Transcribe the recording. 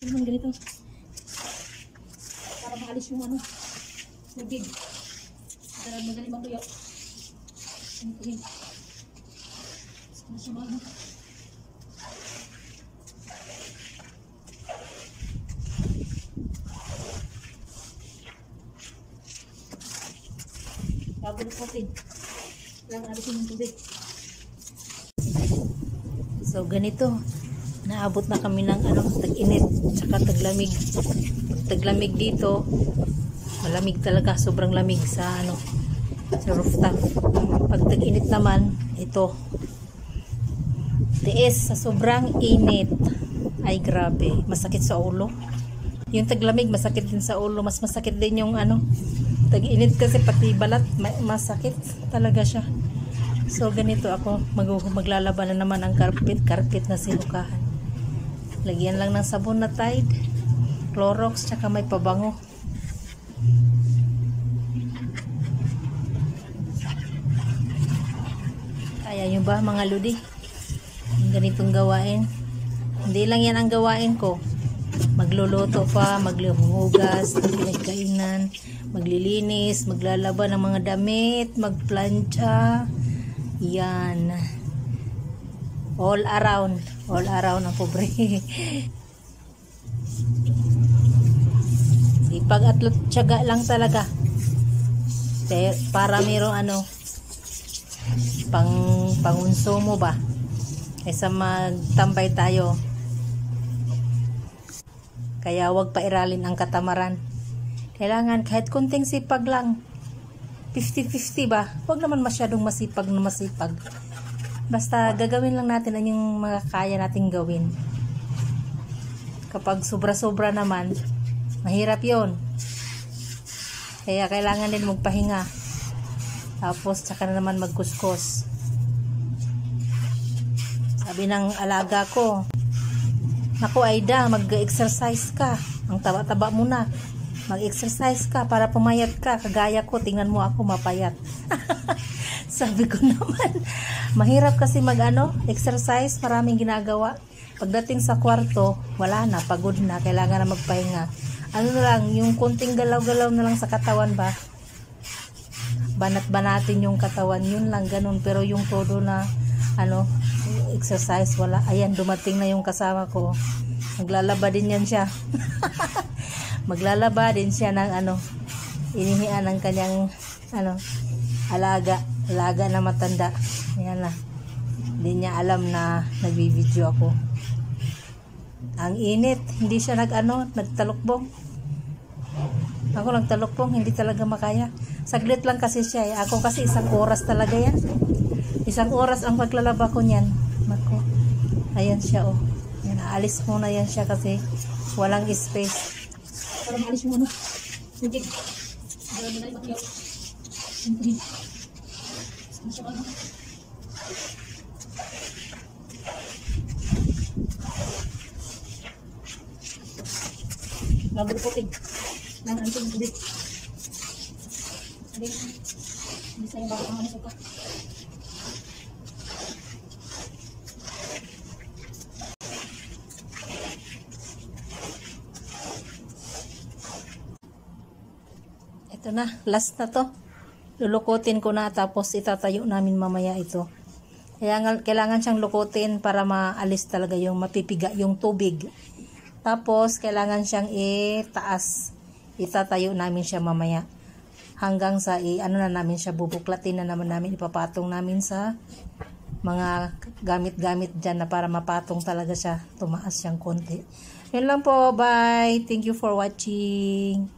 Naman ganito. Para maalis yung ano. Nagig. Madali mabuyo. Sintuhin. Sana siya mga. Bago na natin. Kailangan alisin yung tubig. So ganito. Naabot na kami ng tag-init tsaka taglamig. Pag taglamig dito, malamig talaga, sobrang lamig sa sa rooftop. Pag tag-init naman, ito. Tiis sa sobrang init. Ay grabe, masakit sa ulo. Yung taglamig masakit din sa ulo, mas masakit din yung tag-init kasi pati balat masakit talaga siya. So ganito ako maglalaban na naman ang carpet na sinukahan. Lagyan lang ng sabon na Tide, Clorox, tsaka may pabango. Kaya nyo ba mga ludi? Yung ganitong gawain. Hindi lang yan ang gawain ko. Magluluto pa, magluluhugas ng pinagkainan, maglilinis, maglalaban ng mga damit, magplancha. Yan. All around ang pobre. Sipag at tiyaga lang talaga. Para mayroong pangunsumo ba? Kaysa magtambay tayo. Kaya wag pairalin ang katamaran. Kailangan kahit kunting sipag lang. 50-50 ba? Wag naman masyadong masipag. Basta gagawin lang natin ang yung mga kaya nating gawin. Kapag sobra-sobra naman, mahirap yon. Kaya kailangan din magpahinga. Tapos tsaka na naman magkuskus. Sabi ng alaga ko, naku Aida, mag-exercise ka. Ang taba-taba mo na. Mag-exercise ka para pumayat ka. Kagaya ko, tingnan mo ako mapayat. Sabi ko naman, mahirap kasi exercise, maraming ginagawa. Pagdating sa kwarto, wala na, pagod na, kailangan na magpahinga. Ano na lang, yung kunting galaw-galaw na lang sa katawan ba? Banat-banatin yung katawan, yun lang, ganun. Pero yung todo na, exercise, wala. Ayan, dumating na yung kasama ko. Maglalaba din yan siya. Maglalaba din siya ng inihian ng kanyang, alaga na matanda. Ayan na. Hindi niya alam na nagbibideo ako. Ang init. Hindi siya nagtalukbong. Ako nagtalukbong. Hindi talaga makaya. Saglit lang kasi siya. Ako kasi 1 oras talaga yan. 1 oras ang paglalaba ko niyan. Nako. Ayan siya Ayan, aalis muna yan siya kasi walang space. Para maalis mo Sige. Madali mabuyo. Sintuhin. Magbuputin ng anting tubig. Hindi sa'yo bakit ang suka. Ito na, last na to. Lulukutin ko na tapos itatayo namin mamaya ito. Kailangan siyang lukutin para maalis talaga yung mapipiga yung tubig. Tapos kailangan siyang itaas. Itatayo namin siya mamaya. Hanggang sa na namin siya, bubuklatin na naman namin, ipapatong namin sa mga gamit-gamit dyan na para mapatong talaga siya. Tumaas siyang konti. Yun lang po, bye. Thank you for watching.